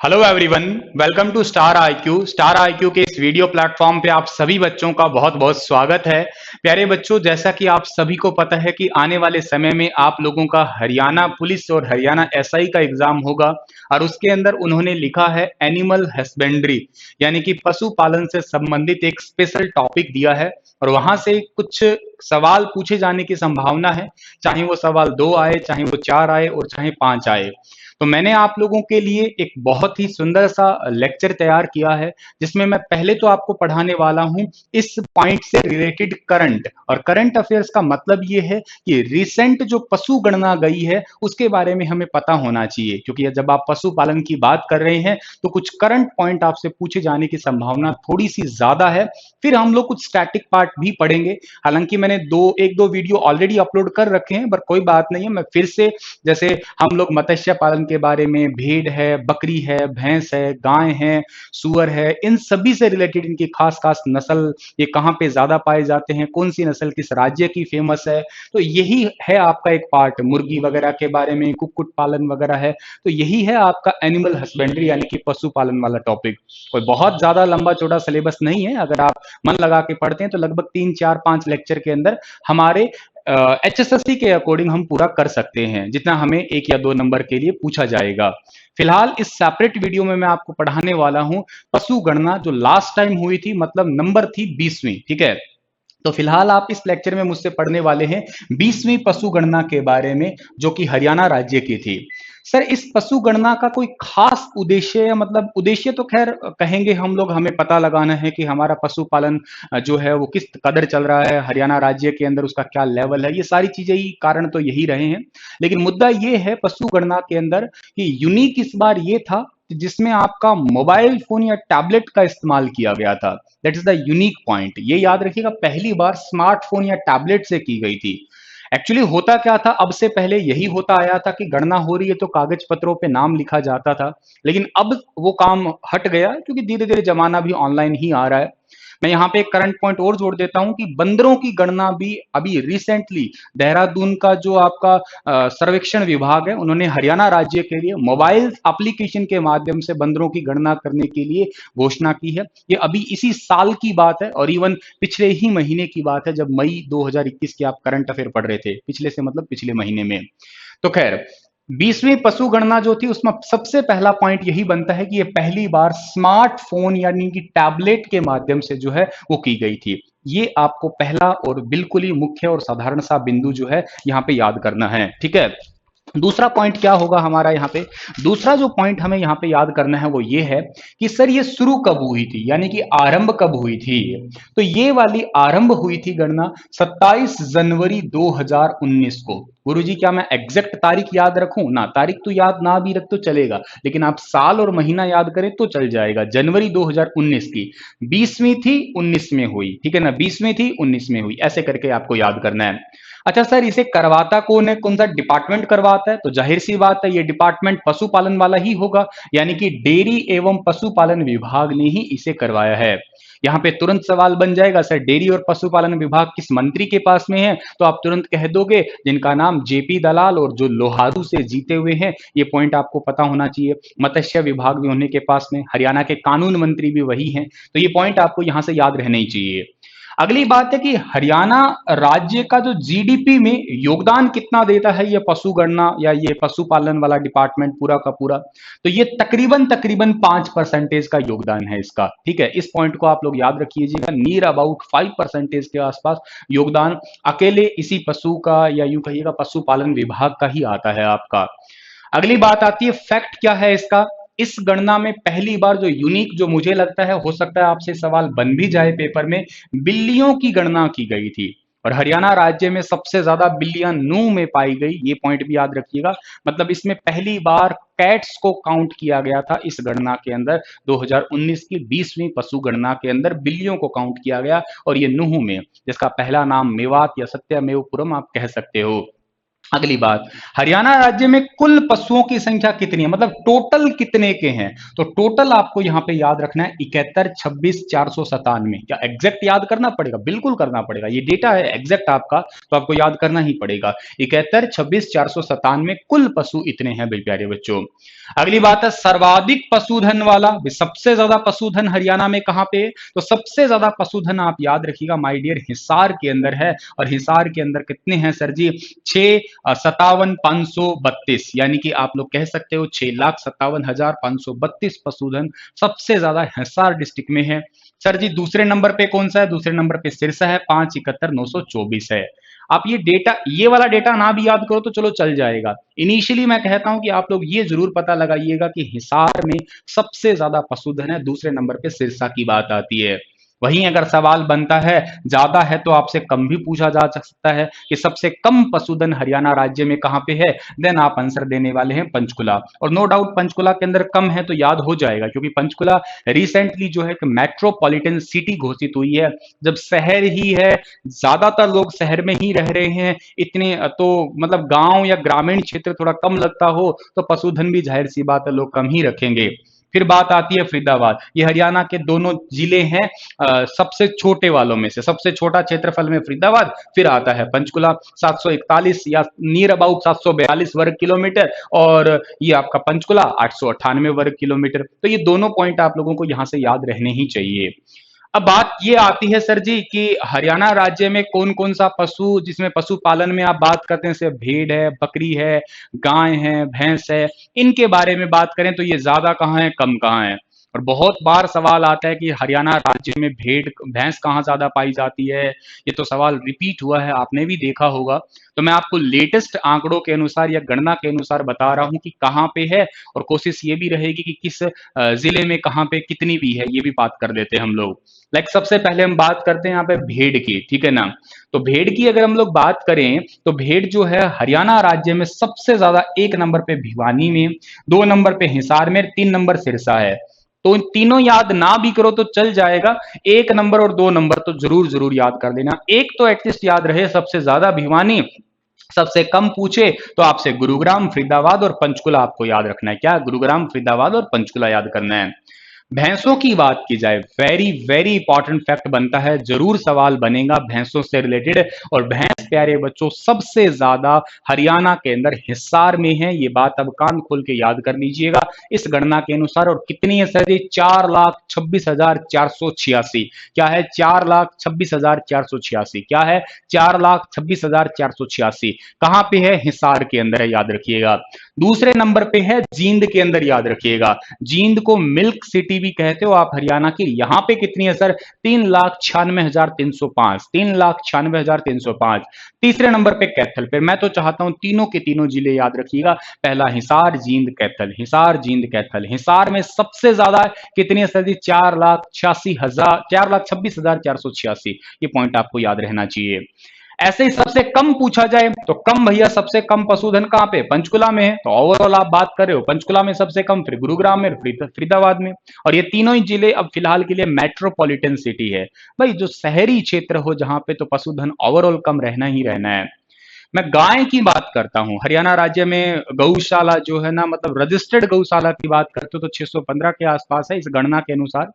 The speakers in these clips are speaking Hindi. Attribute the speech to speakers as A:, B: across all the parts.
A: Hello everyone, welcome to star IQ. Star IQ के इस वीडियो प्लेटफॉर्म पे आप सभी बच्चों का बहुत बहुत स्वागत है। प्यारे बच्चों, जैसा कि आप सभी को पता है कि आने वाले समय में आप लोगों का हरियाणा पुलिस और हरियाणा एसआई का एग्जाम होगा और उसके अंदर उन्होंने लिखा है एनिमल हस्बेंड्री, यानी कि पशुपालन से संबंधित एक स्पेशल टॉपिक दिया है और वहां से कुछ सवाल पूछे जाने की संभावना है। चाहे वो सवाल 2 आए, चाहे वो 4 आए और चाहे 5 आए। तो मैंने आप लोगों के लिए एक बहुत ही सुंदर सा लेक्चर तैयार किया है, जिसमें मैं पहले तो आपको पढ़ाने वाला हूं इस पॉइंट से रिलेटेड करंट। और करंट अफेयर्स का मतलब ये है कि रिसेंट जो पशु गणना गई है उसके बारे में हमें पता होना चाहिए, क्योंकि जब आप पशुपालन की बात कर रहे हैं तो कुछ करंट पॉइंट आपसे पूछे जाने की संभावना थोड़ी सी ज्यादा है। फिर हम लोग कुछ स्टैटिक पार्ट भी पढ़ेंगे। हालांकि मैंने एक दो वीडियो ऑलरेडी अपलोड कर रखे हैं, पर कोई बात नहीं है, मैं फिर से, जैसे हम लोग मत्स्य पालन के बारे में, भेड़ है, बकरी है, भैंस है, गाय है, सुअर है, इन सभी से रिलेटेड इनकी खास खास नस्ल, ये कहाँ पे ज्यादा पाए जाते हैं, कौन सी नस्ल किस राज्य की फेमस है, तो यही है आपका एक पार्ट। मुर्गी वगैरह के बारे में, कुक्कुट पालन वगैरह है, तो यही है आपका एनिमल हस्बेंड्री यानी कि पशुपालन वाला टॉपिक। कोई बहुत ज्यादा लंबा चौड़ा सिलेबस नहीं है, अगर आप मन लगा के पढ़ते हैं तो लगभग 3 4 5 लेक्चर के अंदर हमारे एचएसएससी के अकॉर्डिंग हम पूरा कर सकते हैं, जितना हमें 1 या 2 नंबर के लिए पूछा जाएगा। फिलहाल इस सेपरेट वीडियो में मैं आपको पढ़ाने वाला हूं पशु गणना, जो लास्ट टाइम हुई थी, मतलब नंबर थी 20वीं। ठीक है, तो फिलहाल आप इस लेक्चर में मुझसे पढ़ने वाले हैं 20वीं पशु गणना के बारे में, जो कि हरियाणा राज्य की थी। सर, इस पशु गणना का कोई खास उद्देश्य, या मतलब उद्देश्य तो खैर कहेंगे हम लोग, हमें पता लगाना है कि हमारा पशुपालन जो है वो किस कदर चल रहा है हरियाणा राज्य के अंदर, उसका क्या लेवल है, ये सारी चीजें ही कारण तो यही रहे हैं। लेकिन मुद्दा ये है पशु गणना के अंदर कि यूनिक इस बार ये था जिसमें आपका मोबाइल फोन या टैबलेट का इस्तेमाल किया गया था। That is the unique point, ये याद रखिएगा, पहली बार स्मार्टफोन या टैबलेट से की गई थी। एक्चुअली होता क्या था, अब से पहले यही होता आया था कि गणना हो रही है तो कागज पत्रों पे नाम लिखा जाता था, लेकिन अब वो काम हट गया क्योंकि धीरे धीरे जमाना भी ऑनलाइन ही आ रहा है। मैं यहाँ पे एक करंट पॉइंट और जोड़ देता हूं कि बंदरों की गणना भी अभी रिसेंटली देहरादून का जो आपका सर्वेक्षण विभाग है, उन्होंने हरियाणा राज्य के लिए मोबाइल एप्लीकेशन के माध्यम से बंदरों की गणना करने के लिए घोषणा की है। ये अभी इसी साल की बात है और इवन पिछले ही महीने की बात है, जब मई 2021 के आप करंट अफेयर पढ़ रहे थे, पिछले से मतलब पिछले महीने में। तो खैर, 20वीं पशु गणना जो थी उसमें सबसे पहला पॉइंट यही बनता है कि ये पहली बार स्मार्टफोन यानी कि टैबलेट के माध्यम से जो है वो की गई थी। ये आपको पहला और बिल्कुल ही मुख्य और साधारण सा बिंदु जो है यहाँ पे याद करना है। ठीक है, दूसरा पॉइंट क्या होगा हमारा यहाँ पे, दूसरा जो पॉइंट हमें यहाँ पे याद करना है वो ये है कि सर ये शुरू कब हुई थी, यानी कि आरंभ कब हुई थी। तो ये वाली आरंभ हुई थी गणना 27 जनवरी 2019 को। गुरुजी, क्या मैं एग्जैक्ट तारीख याद रखूं ना? तारीख तो याद ना भी रख तो चलेगा, लेकिन आप साल और महीना याद करें तो चल जाएगा। जनवरी 2019 की, 20वीं थी 19 में हुई, ठीक है ना, 20वीं थी 19 में हुई, ऐसे करके आपको याद करना है। अच्छा सर, इसे करवाता कौन है, कौन सा डिपार्टमेंट करवाता है? तो जाहिर सी बात है ये डिपार्टमेंट पशुपालन वाला ही होगा, यानी कि डेयरी एवं पशुपालन विभाग ने ही इसे करवाया है। यहाँ पे तुरंत सवाल बन जाएगा, सर डेयरी और पशुपालन विभाग किस मंत्री के पास में है? तो आप तुरंत कह दोगे जिनका नाम जेपी दलाल और जो लोहारू से जीते हुए हैं। ये पॉइंट आपको पता होना चाहिए। मत्स्य विभाग भी उन्हीं के पास में, हरियाणा के कानून मंत्री भी वही हैं, तो ये पॉइंट आपको यहां से याद रहना ही चाहिए। अगली बात है कि हरियाणा राज्य का जो जीडीपी में योगदान कितना देता है ये पशु गणना या ये पशुपालन वाला डिपार्टमेंट पूरा का पूरा, तो ये तकरीबन तकरीबन 5% का योगदान है इसका। ठीक है, इस पॉइंट को आप लोग याद रखिएगा, नियर अबाउट 5% के आसपास योगदान अकेले इसी पशु का, या यूं कहिएगा पशुपालन विभाग का ही आता है आपका। अगली बात आती है फैक्ट क्या है इसका। इस गणना में पहली बार जो यूनिक, जो मुझे लगता है, हो सकता है आपसे सवाल बन भी जाए पेपर में, बिल्लियों की गणना की गई थी और हरियाणा राज्य में सबसे ज्यादा बिल्लियां नूह में पाई गई, ये पॉइंट भी याद रखिएगा। मतलब इसमें पहली बार कैट्स को काउंट किया गया था इस गणना के अंदर। 2019 की 20वीं पशु गणना के अंदर बिल्लियों को काउंट किया गया और ये नूह में, जिसका पहला नाम मेवात या सत्यमेवपुरम आप कह सकते हो। अगली बात, हरियाणा राज्य में कुल पशुओं की संख्या कितनी है, मतलब टोटल कितने के हैं? तो टोटल आपको यहां पे याद रखना है 71, 26, 497। क्या एग्जैक्ट याद करना पड़ेगा? बिल्कुल करना पड़ेगा, ये डेटा है एग्जैक्ट आपका, तो आपको याद करना ही पड़ेगा। 71, 26, 497 कुल पशु इतने हैं भाई प्यारे बच्चों। अगली बात है सर्वाधिक पशुधन वाला, सबसे ज्यादा पशुधन हरियाणा में कहां पे है? तो सबसे ज्यादा पशुधन आप याद रखिएगा माय डियर, हिसार के अंदर है। और हिसार के अंदर कितने हैं सर जी? 6,57,532, यानी कि आप लोग कह सकते हो 6,57,532 पशुधन सबसे ज्यादा हिसार डिस्ट्रिक्ट में है। सर जी दूसरे नंबर पे कौन सा है? दूसरे नंबर पे सिरसा है, 5,71,924 है। आप ये डेटा, ये वाला डेटा ना भी याद करो तो चलो चल जाएगा। इनिशियली मैं कहता हूं कि आप लोग ये जरूर पता लगाइएगा कि हिसार में सबसे ज्यादा पशुधन है, दूसरे नंबर पे सिरसा की बात आती है। वहीं अगर सवाल बनता है ज्यादा है तो आपसे कम भी पूछा जा सकता है कि सबसे कम पशुधन हरियाणा राज्य में कहां पे है, देन आप आंसर देने वाले हैं पंचकुला। और नो डाउट पंचकुला के अंदर कम है तो याद हो जाएगा, क्योंकि पंचकुला रिसेंटली जो है कि मेट्रोपॉलिटन सिटी घोषित हुई है। जब शहर ही है, ज्यादातर लोग शहर में ही रह रहे हैं, इतने तो मतलब गांव या ग्रामीण क्षेत्र थोड़ा कम लगता हो तो पशुधन भी जाहिर सी बात है लोग कम ही रखेंगे। फिर बात आती है फरीदाबाद, ये हरियाणा के दोनों जिले हैं, सबसे छोटे वालों में से सबसे छोटा क्षेत्रफल में फरीदाबाद, फिर आता है पंचकुला 741 या नियर अबाउट 742 वर्ग किलोमीटर, और ये आपका पंचकुला 898 वर्ग किलोमीटर। तो ये दोनों पॉइंट आप लोगों को यहां से याद रहने ही चाहिए। अब बात ये आती है सर जी कि हरियाणा राज्य में कौन कौन सा पशु, जिसमें पशुपालन में आप बात करते हैं, जैसे भेड़ है, बकरी है, गाय है, भैंस है, इनके बारे में बात करें तो ये ज्यादा कहाँ है, कम कहाँ है? और बहुत बार सवाल आता है कि हरियाणा राज्य में भेड़ भैंस कहाँ ज्यादा पाई जाती है, ये तो सवाल रिपीट हुआ है, आपने भी देखा होगा। तो मैं आपको लेटेस्ट आंकड़ों के अनुसार या गणना के अनुसार बता रहा हूं कि कहाँ पे है, और कोशिश ये भी रहेगी कि किस जिले में कहाँ पे कितनी भी है, ये भी बात कर देते हैं हम लोग। लाइक सबसे पहले हम बात करते हैं यहाँ पे भेड़ की, ठीक है ना। तो भेड़ की अगर हम लोग बात करें तो भेड़ जो है हरियाणा राज्य में सबसे ज्यादा एक नंबर पे भिवानी में, दो नंबर पे हिसार में, तीन नंबर सिरसा है। तो इन तीनों याद ना भी करो तो चल जाएगा, एक नंबर और दो नंबर तो जरूर जरूर याद कर लेना। एक तो एटलीस्ट याद रहे, सबसे ज्यादा भिवानी, सबसे कम पूछे तो आपसे गुरुग्राम, फरीदाबाद और पंचकुला आपको याद रखना है। क्या? गुरुग्राम, फरीदाबाद और पंचकुला याद करना है। भैंसों की बात की जाए, वेरी वेरी इंपॉर्टेंट फैक्ट बनता है, जरूर सवाल बनेगा भैंसों से रिलेटेड। और भैंस प्यारे बच्चों सबसे ज्यादा हरियाणा के अंदर हिसार में है, ये बात अब कान खोल के याद कर लीजिएगा इस गणना के अनुसार। और कितनी है सर जी? 4,26,486। क्या है? 4,26,486। क्या है? 4,26,486 कहां पे है? हिसार के अंदर है, याद रखिएगा। दूसरे नंबर पे है जींद के अंदर, याद रखिएगा। जींद को मिल्क सिटी भी कहते हो आप हरियाणा की। यहां पे कितनी है सर? 3,96,305। 3,96,305। तीसरे नंबर पे कैथल पे। मैं तो चाहता हूं तीनों के तीनों जिले याद रखिएगा, पहला हिसार, जींद, कैथल, हिसार, जींद, कैथल। हिसार में सबसे ज्यादा कितनी है सर जी? 4,86,000, 4,26,486। ये पॉइंट आपको याद रहना चाहिए। ऐसे ही सबसे कम पूछा जाए तो कम, भैया सबसे कम पशुधन कहां पे? पंचकुला में है। तो ओवरऑल आप बात कर रहे हो पंचकुला में सबसे कम, फिर गुरुग्राम में, फरीदाबाद में। और ये तीनों ही जिले अब फिलहाल के लिए मेट्रोपॉलिटन सिटी है। भाई जो शहरी क्षेत्र हो जहां पे, तो पशुधन ओवरऑल कम रहना ही रहना है। मैं गाय की बात करता हूं, हरियाणा राज्य में गौशाला जो है ना, मतलब रजिस्टर्ड गौशाला की बात करते हो तो 615 के आसपास है इस गणना के अनुसार।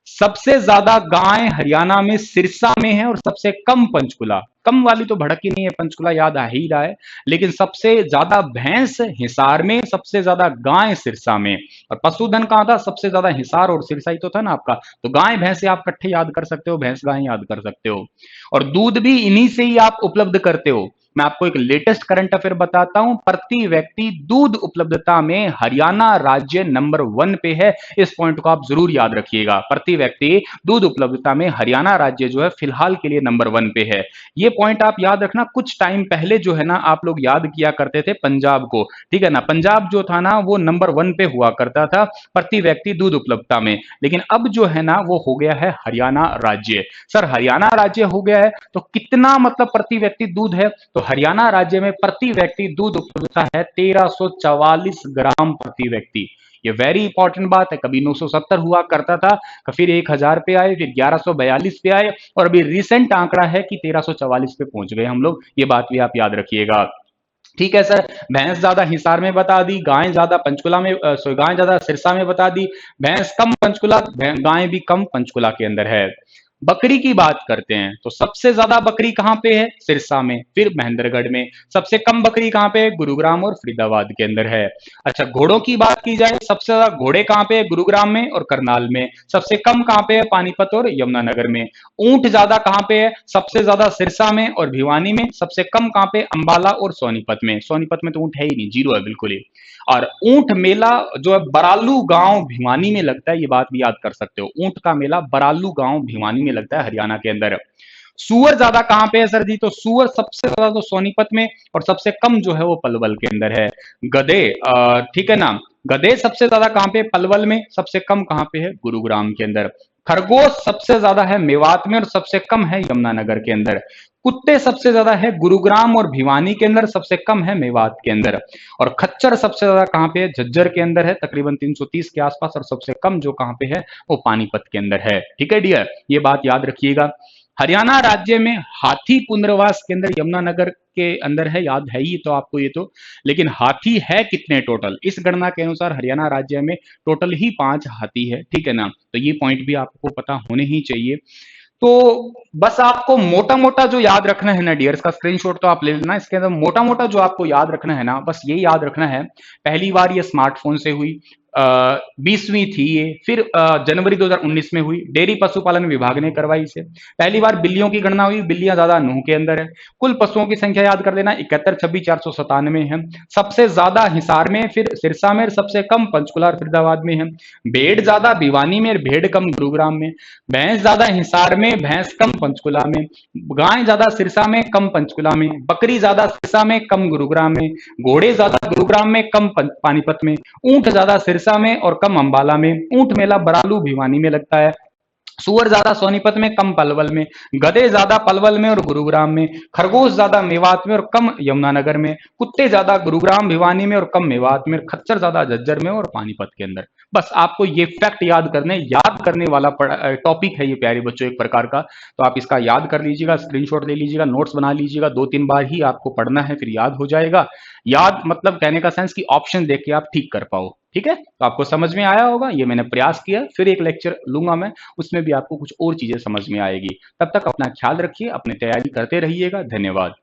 A: सबसे ज्यादा गाय हरियाणा में सिरसा में है, और सबसे कम पंचकुला। कम वाली तो भड़क ही नहीं है, पंचकुला याद आ ही रहा है। लेकिन सबसे ज्यादा भैंस हिसार में, सबसे ज्यादा गाय सिरसा में। और पशुधन कहां था? सबसे ज्यादा हिसार और सिरसा ही तो था ना आपका। तो गाय भैंसे आप इकट्ठे याद कर सकते हो, भैंस गाय याद कर सकते हो। और दूध भी इन्हीं से ही आप उपलब्ध करते हो। मैं आपको एक लेटेस्ट करंट अफेयर बताता हूं, प्रति व्यक्ति दूध उपलब्धता में हरियाणा राज्य नंबर 1 पे है। इस पॉइंट को आप जरूर याद रखिएगा, प्रति व्यक्ति दूध उपलब्धता में हरियाणा राज्य जो है फिलहाल के लिए नंबर 1 पे है। ये पॉइंट आप याद रखना। कुछ टाइम पहले जो है ना आप लोग याद किया करते थे पंजाब को, ठीक है ना। पंजाब जो था ना वो नंबर 1 पे हुआ करता था प्रति व्यक्ति दूध उपलब्धता में, लेकिन अब जो है ना वो हो गया है हरियाणा राज्य। सर हरियाणा राज्य हो गया है तो कितना मतलब प्रति व्यक्ति दूध है? तो हरियाणा राज्य में प्रति व्यक्ति दूध उपलब्धता है 1344 ग्राम प्रति व्यक्ति। ये वेरी इंपॉर्टेंट बात है। कभी 970 हुआ करता था, फिर 1000 पे आए, फिर 1142 पे आए, और अभी रिसेंट आंकड़ा है कि 1344 पे पहुंच गए हम लोग। ये बात भी आप याद रखिएगा। ठीक है सर। भैंस ज्यादा हिसार में बता दी, गाय ज्यादा पंचकुला में, सॉरी गाय ज्यादा सिरसा में बता दी, भैंस कम पंचकुला, गाय भी कम पंचकुला के अंदर है। बकरी की बात करते हैं तो सबसे ज्यादा बकरी कहां पे है? सिरसा में, फिर महेंद्रगढ़ में। सबसे कम बकरी कहां पे है? गुरुग्राम और फरीदाबाद के अंदर है। अच्छा, घोड़ों की बात की जाए, सबसे ज्यादा घोड़े कहां पे है? गुरुग्राम में और करनाल में। सबसे कम कहां पे है? पानीपत और यमुनानगर में। ऊंट ज्यादा कहां पे है? सबसे ज्यादा सिरसा में और भिवानी में। सबसे कम कहां पे? अंबाला और सोनीपत में। सोनीपत में तो ऊंट है ही नहीं, जीरो है बिल्कुल ही। और ऊंट मेला जो है बरालू गांव भिवानी में लगता है, ये बात भी याद कर सकते हो। ऊंट का मेला बरालू गांव भिवानी में लगता है, हरियाणा के अंदर। सुअर ज्यादा कहां पे है सर जी? तो सुअर सबसे ज्यादा तो सोनीपत में और सबसे कम जो है वो पलवल के अंदर है। गधे, ठीक है ना, गधे सबसे ज्यादा कहां पे? पलवल में। सबसे कम कहां पे है? गुरुग्राम के अंदर। खरगोश सबसे ज्यादा है मेवात में और सबसे कम है यमुनानगर के अंदर। कुत्ते सबसे ज्यादा है गुरुग्राम और भिवानी के अंदर, सबसे कम है मेवात के अंदर। और खच्चर सबसे ज्यादा कहां पे है? झज्जर के अंदर है, तकरीबन 330 के आसपास, और सबसे कम जो कहां पे है वो पानीपत के अंदर है। ठीक है डियर, ये बात याद रखिएगा। हरियाणा राज्य में हाथी पुनर्वास केंद्र यमुनानगर के अंदर है, याद है ही तो आपको ये तो। लेकिन हाथी है कितने टोटल? इस गणना के अनुसार हरियाणा राज्य में टोटल ही 5 हाथी है, ठीक है ना। तो ये पॉइंट भी आपको पता होने ही चाहिए। तो बस आपको मोटा मोटा जो याद रखना है ना डियर, इसका स्क्रीनशॉट तो आप ले लेना। इसके अंदर मोटा मोटा जो आपको याद रखना है ना, बस ये याद रखना है, पहली बार ये स्मार्टफोन से हुई, 20वीं थी ये, फिर जनवरी 2019 में हुई, डेयरी पशुपालन विभाग ने करवाई इसे। पहली बार बिल्लियों की गणना हुई, बिल्लियां ज्यादा नूह के अंदर है। कुल पशुओं की संख्या याद कर लेना, 71, 26, 497 है। सबसे ज्यादा हिसार में, फिर सिरसा में, सबसे कम पंचकुला और फरीदाबाद में है। भेड़ ज्यादा भिवानी में और भेड़ कम गुरुग्राम में। भैंस ज्यादा हिसार में, भैंस कम पंचकुला में। गाय ज्यादा सिरसा में, कम पंचकुला में। बकरी ज्यादा सिरसा में, कम गुरुग्राम में। घोड़े ज्यादा गुरुग्राम में, कम पानीपत में। ऊंट ज्यादा सिरसा में और कम अंबाला में। ऊंट मेला बरालू भिवानी में लगता है। सुअर ज्यादा सोनीपत में, कम पलवल में। गधे ज्यादा पलवल में और गुरुग्राम में। खरगोश ज्यादा मेवात में और कम यमुनानगर में। कुत्ते ज्यादा गुरुग्राम भिवानी में और कम मेवात में। खच्चर ज्यादा झज्जर में और पानीपत के अंदर। बस आपको ये फैक्ट याद करने, याद करने वाला टॉपिक है ये प्यारे बच्चों, एक प्रकार का। तो आप इसका याद कर लीजिएगा, स्क्रीनशॉट ले लीजिएगा, नोट्स बना लीजिएगा। 2-3 बार ही आपको पढ़ना है, फिर याद हो जाएगा। याद मतलब कहने का सेंस कि ऑप्शन देख के आप ठीक कर पाओ। ठीक है, तो आपको समझ में आया होगा, ये मैंने प्रयास किया। फिर एक लेक्चर लूंगा मैं, उसमें भी आपको कुछ और चीजें समझ में आएगी। तब तक अपना ख्याल रखिए, अपनी तैयारी करते रहिएगा। धन्यवाद।